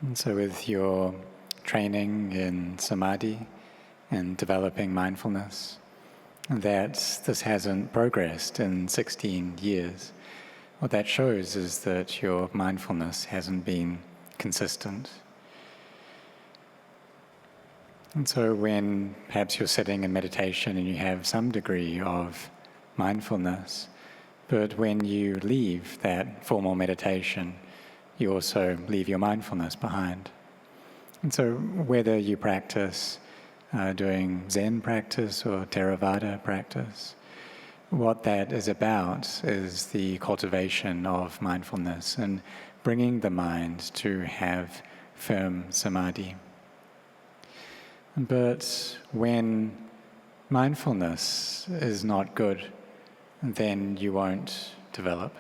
And so with your training in samadhi and developing mindfulness, that this hasn't progressed in 16 years. What that shows is that your mindfulness hasn't been consistent. And so when perhaps you're sitting in meditation and you have some degree of mindfulness, but when you leave that formal meditation, you also leave your mindfulness behind. And so whether you practice doing Zen practice or Theravada practice, what that is about is the cultivation of mindfulness and bringing the mind to have firm samadhi. But when mindfulness is not good, then you won't develop.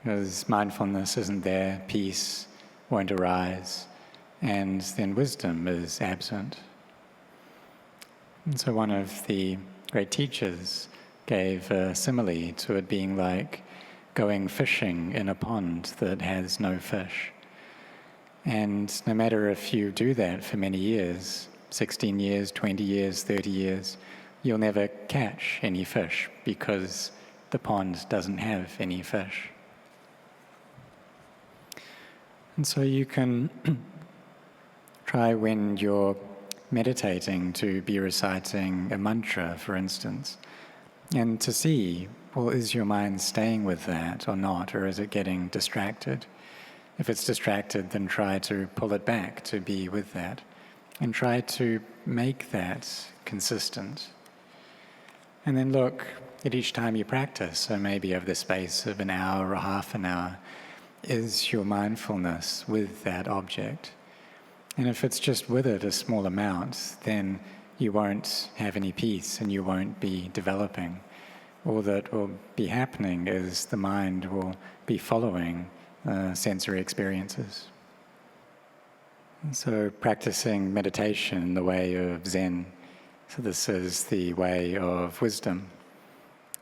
Because mindfulness isn't there, peace won't arise, and then wisdom is absent. And so one of the great teachers gave a simile to it being like going fishing in a pond that has no fish. And no matter if you do that for many years, 16 years, 20 years, 30 years, you'll never catch any fish because the pond doesn't have any fish. And so you can try when you're meditating to be reciting a mantra, for instance, and to see, well, is your mind staying with that or not, or is it getting distracted? If it's distracted, then try to pull it back to be with that, and try to make that consistent. And then look at each time you practice, so maybe over the space of an hour or half an hour, is your mindfulness with that object? And if it's just with it a small amount, then you won't have any peace and you won't be developing. All that will be happening is the mind will be following sensory experiences. And so practicing meditation in the way of Zen, so this is the way of wisdom.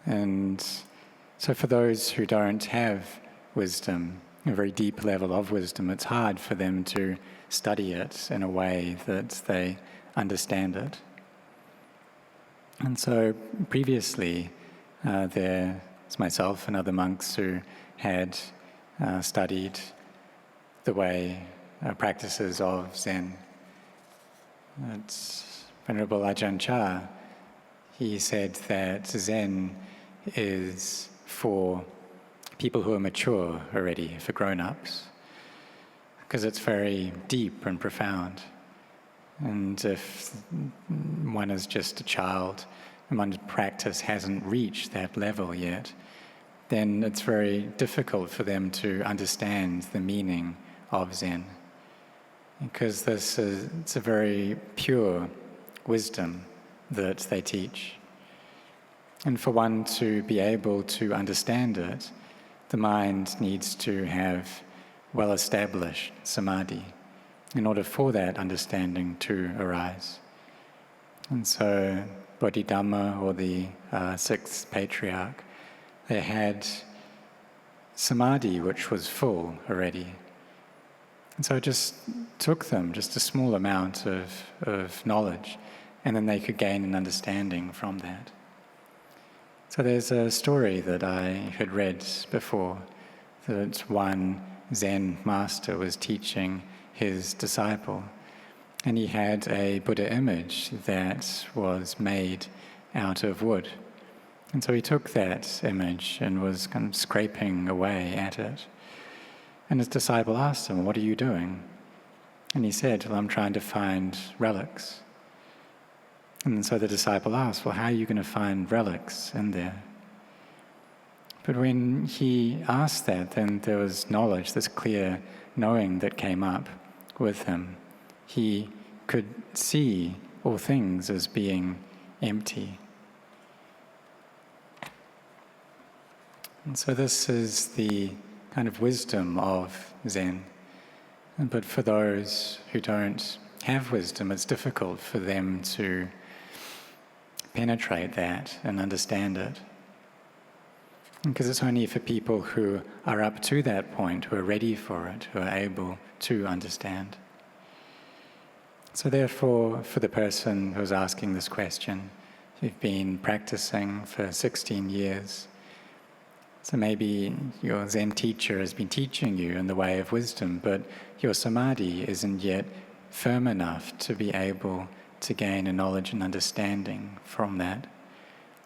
And so for those who don't have wisdom, a very deep level of wisdom, it's hard for them to study it in a way that they understand it. And so previously, there's myself and other monks who had studied the way, practices of Zen. It's Venerable Ajahn Chah. He said that Zen is for people who are mature already, for grown-ups, because it's very deep and profound. And if one is just a child and one's practice hasn't reached that level yet, then it's very difficult for them to understand the meaning of Zen. Because it's a very pure wisdom that they teach. And for one to be able to understand it, the mind needs to have well-established samadhi in order for that understanding to arise. And so Bodhidhamma, or the sixth patriarch, they had samadhi which was full already. And so it just took them just a small amount of knowledge, and then they could gain an understanding from that. So there's a story that I had read before, that one Zen master was teaching his disciple, and he had a Buddha image that was made out of wood. And so he took that image and was kind of scraping away at it. And his disciple asked him, "What are you doing?" And he said, "Well, I'm trying to find relics." And so the disciple asked, "Well, how are you going to find relics in there?" But when he asked that, then there was knowledge, this clear knowing that came up with him. He could see all things as being empty. And so this is the kind of wisdom of Zen. But for those who don't have wisdom, it's difficult for them to penetrate that and understand it. Because it's only for people who are up to that point, who are ready for it, who are able to understand. So therefore, for the person who's asking this question, you've been practicing for 16 years, so maybe your Zen teacher has been teaching you in the way of wisdom, but your samadhi isn't yet firm enough to be able to gain a knowledge and understanding from that.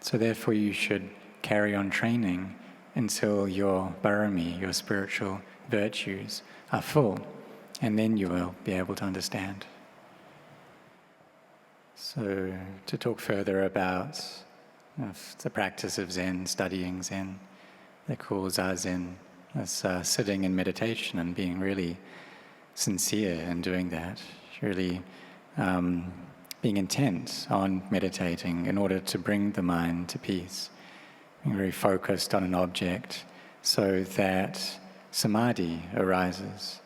So therefore you should carry on training until your parami, your spiritual virtues, are full, and then you will be able to understand. So to talk further about the practice of Zen, studying Zen, they call Zazen as sitting in meditation and being really sincere in doing that, really being intent on meditating in order to bring the mind to peace, being very focused on an object so that samadhi arises,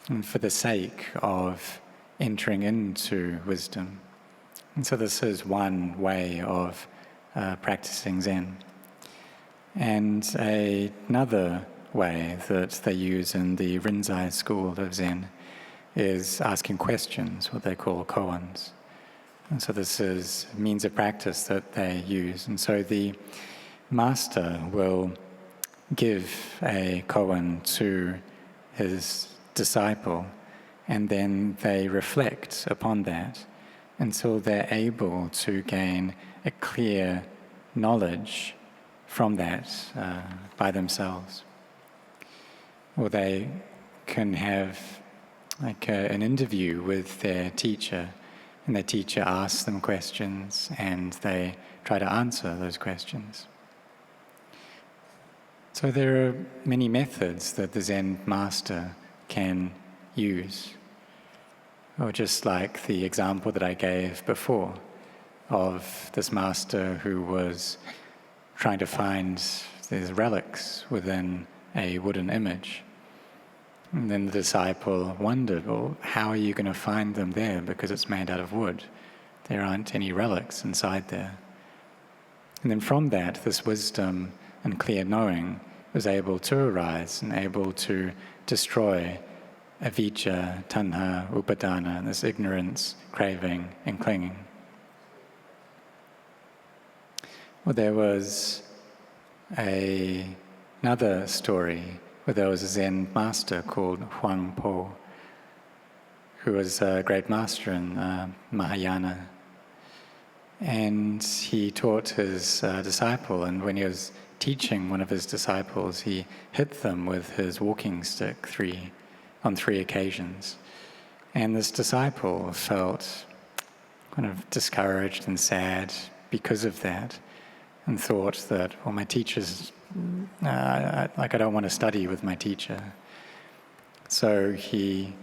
and for the sake of entering into wisdom. And so this is one way of practicing Zen. And another way that they use in the Rinzai school of Zen is asking questions, what they call koans. And so this is a means of practice that they use. And so the master will give a koan to his disciple, and then they reflect upon that until they're able to gain a clear knowledge from that by themselves. Or they can have like an interview with their teacher, and their teacher asks them questions and they try to answer those questions. So there are many methods that the Zen master can use. Or just like the example that I gave before of this master who was trying to find these relics within a wooden image. And then the disciple wondered, well, how are you going to find them there because it's made out of wood? There aren't any relics inside there. And then from that, this wisdom and clear knowing was able to arise and able to destroy avijja, tanha, upadana, this ignorance, craving, and clinging. Well, there was another story where there was a Zen master called Huang Po, who was a great master in Mahayana. And he taught his disciple, and when he was teaching one of his disciples, he hit them with his walking stick on three occasions. And this disciple felt kind of discouraged and sad because of that, and thought that, well, my teacher's, I don't want to study with my teacher. So he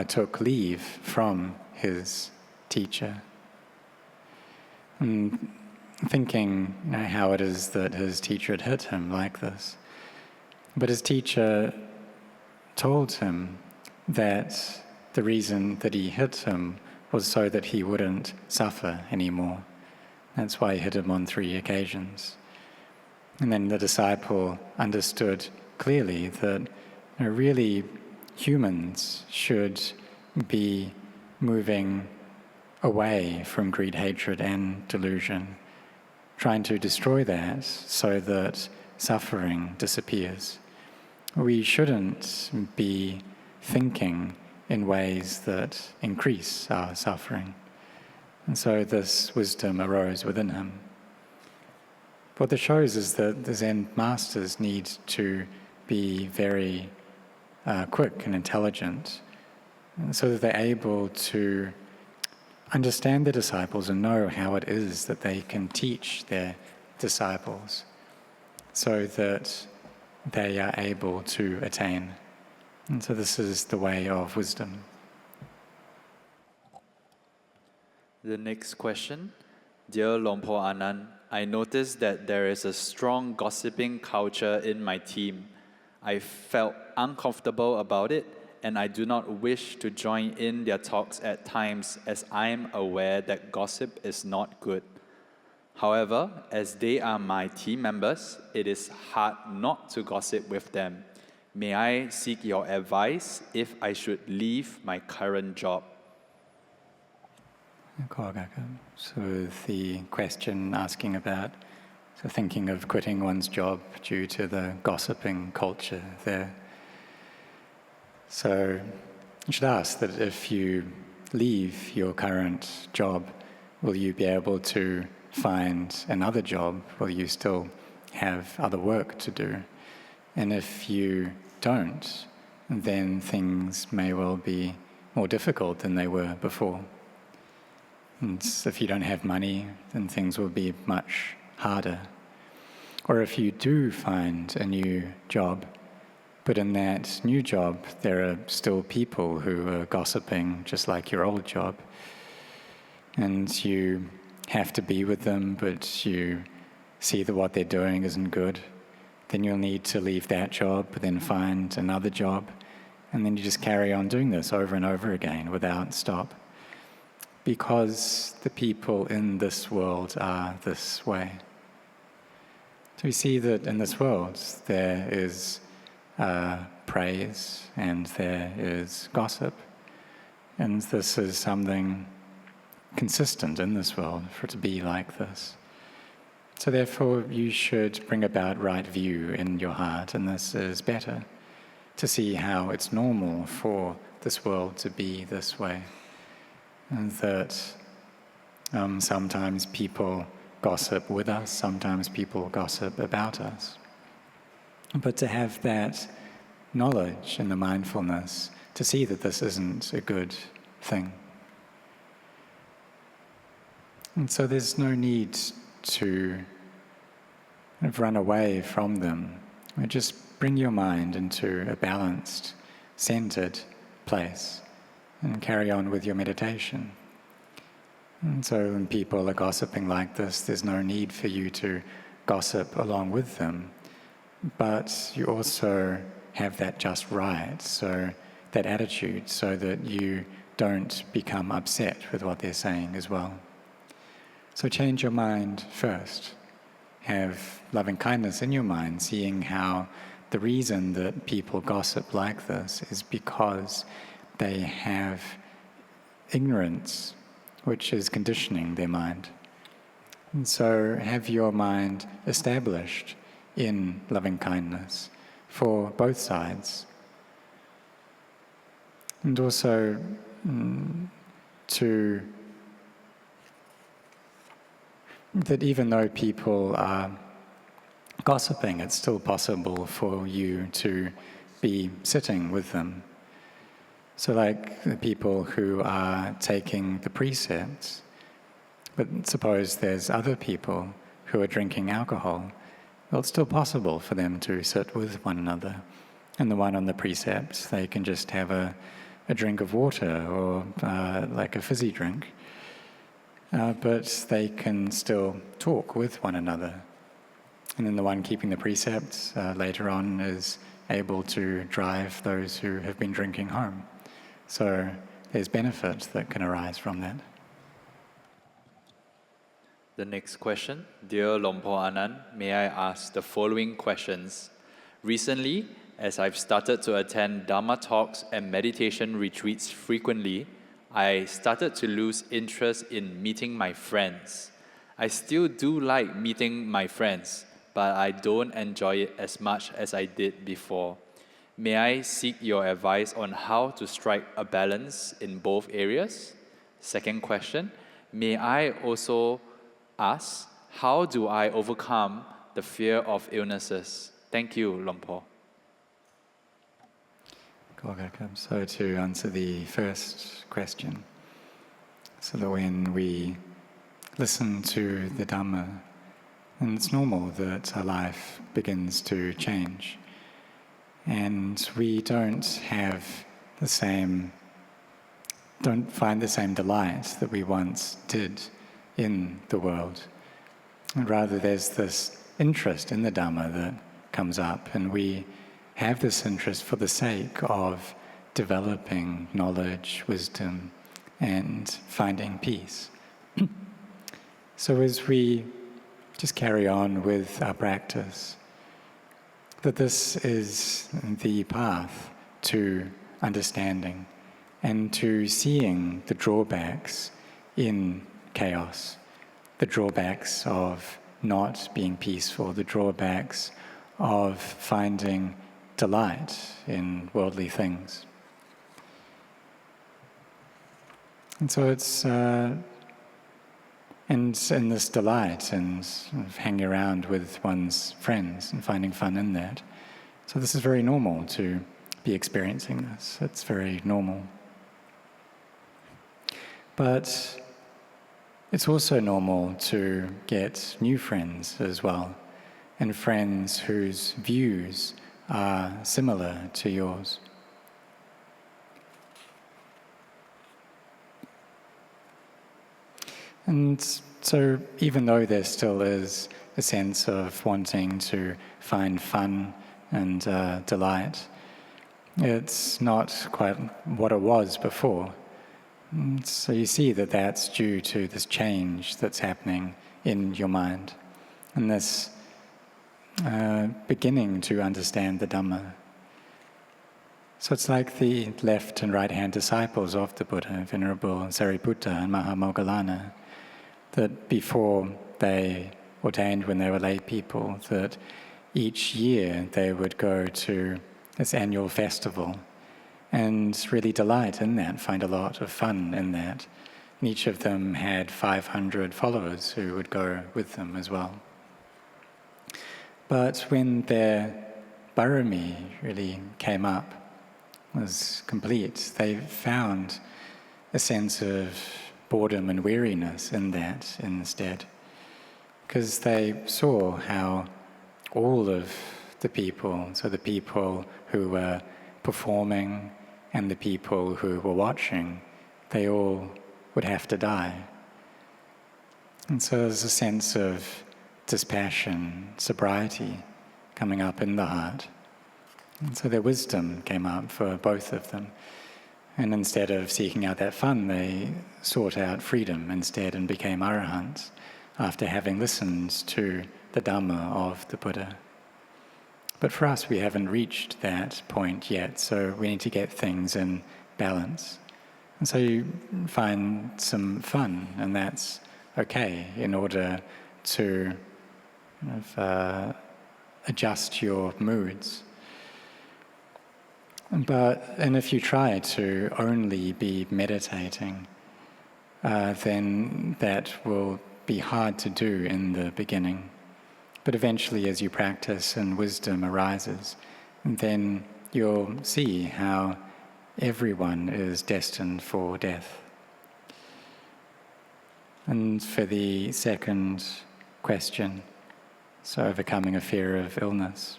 took leave from his teacher, and thinking how it is that his teacher had hit him like this. But his teacher told him that the reason that he hit him was so that he wouldn't suffer anymore. That's why he hit him on 3 occasions. And then the disciple understood clearly that really humans should be moving away from greed, hatred, and delusion, trying to destroy that so that suffering disappears. We shouldn't be thinking in ways that increase our suffering. And so this wisdom arose within him. What this shows is that the Zen masters need to be very quick and intelligent, so that they're able to understand their disciples and know how it is that they can teach their disciples so that they are able to attain. And so this is the way of wisdom. The next question. Dear Lompo Anan, I noticed that there is a strong gossiping culture in my team. I felt uncomfortable about it, and I do not wish to join in their talks at times, as I am aware that gossip is not good. However, as they are my team members, it is hard not to gossip with them. May I seek your advice if I should leave my current job? So the question asking about thinking of quitting one's job due to the gossiping culture there. So you should ask that if you leave your current job, will you be able to find another job? Will you still have other work to do? And if you don't, then things may well be more difficult than they were before. And if you don't have money, then things will be much harder. Or if you do find a new job, but in that new job there are still people who are gossiping just like your old job, and you have to be with them, but you see that what they're doing isn't good, then you'll need to leave that job, then find another job, and then you just carry on doing this over and over again without stop. Because the people in this world are this way. So we see that in this world there is praise and there is gossip, and this is something consistent in this world for it to be like this. So therefore you should bring about right view in your heart, and this is better, to see how it's normal for this world to be this way, and that sometimes people gossip with us, sometimes people gossip about us. But to have that knowledge and the mindfulness to see that this isn't a good thing. And so there's no need to run away from them. Just bring your mind into a balanced, centered place and carry on with your meditation. And so when people are gossiping like this, there's no need for you to gossip along with them. But you also have that just right, so that attitude, so that you don't become upset with what they're saying as well. So change your mind first. Have loving kindness in your mind, seeing how the reason that people gossip like this is because they have ignorance, which is conditioning their mind. And so have your mind established in loving kindness for both sides. And also that even though people are gossiping, it's still possible for you to be sitting with them. So like the people who are taking the precepts, but suppose there's other people who are drinking alcohol, well, it's still possible for them to sit with one another. And the one on the precepts, they can just have a drink of water or like a fizzy drink. But they can still talk with one another. And then the one keeping the precepts later on is able to drive those who have been drinking home. So there's benefit that can arise from that. The next question. Dear Lompo Anan, may I ask the following questions? Recently, as I've started to attend Dhamma talks and meditation retreats frequently, I started to lose interest in meeting my friends. I still do like meeting my friends, but I don't enjoy it as much as I did before. May I seek your advice on how to strike a balance in both areas? Second question, may I also ask, how do I overcome the fear of illnesses? Thank you, Lompo. So to answer the first question, so that when we listen to the Dhamma, and it's normal that our life begins to change, and we don't find the same delight that we once did in the world. And rather there's this interest in the Dhamma that comes up, and we have this interest for the sake of developing knowledge, wisdom, and finding peace. So as we just carry on with our practice. That this is the path to understanding and to seeing the drawbacks in chaos, the drawbacks of not being peaceful, the drawbacks of finding delight in worldly things. And so it's, and in this delight and sort of hanging around with one's friends and finding fun in that. So this is very normal to be experiencing this. It's very normal. But it's also normal to get new friends as well, and friends whose views are similar to yours. And so even though there still is a sense of wanting to find fun and delight, it's not quite what it was before. And so you see that that's due to this change that's happening in your mind, and this beginning to understand the Dhamma. So it's like the left and right-hand disciples of the Buddha, Venerable Sariputta and Mahamoggallana, that before they ordained, when they were lay people, that each year they would go to this annual festival and really delight in that, find a lot of fun in that. And each of them had 500 followers who would go with them as well. But when their barami really came up, was complete, they found a sense of boredom and weariness in that instead, because they saw how all of the people, so the people who were performing and the people who were watching, they all would have to die. And so there's a sense of dispassion, sobriety coming up in the heart. And so their wisdom came up for both of them. And instead of seeking out that fun, they sought out freedom instead and became arahants after having listened to the Dhamma of the Buddha. But for us, we haven't reached that point yet, so we need to get things in balance. And so you find some fun, and that's okay in order to adjust your moods. And if you try to only be meditating, then that will be hard to do in the beginning. But eventually, as you practice and wisdom arises, then you'll see how everyone is destined for death. And for the second question, so overcoming a fear of illness,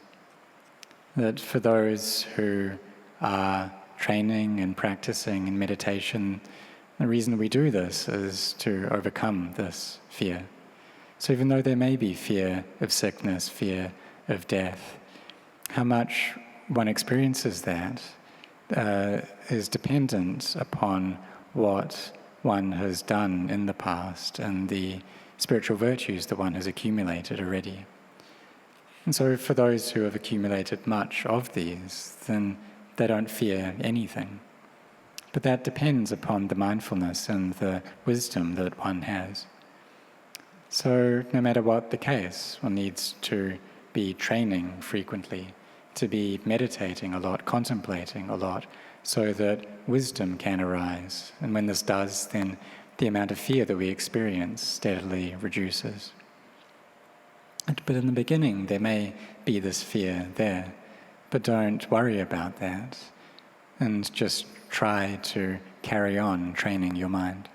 that for those who are training and practicing in meditation, the reason we do this is to overcome this fear. So even though there may be fear of sickness, fear of death, how much one experiences that is dependent upon what one has done in the past and the spiritual virtues that one has accumulated already. And so for those who have accumulated much of these, then they don't fear anything. But that depends upon the mindfulness and the wisdom that one has. So no matter what the case, one needs to be training frequently, to be meditating a lot, contemplating a lot, so that wisdom can arise. And when this does, then the amount of fear that we experience steadily reduces. But in the beginning, there may be this fear there, but don't worry about that, and just try to carry on training your mind.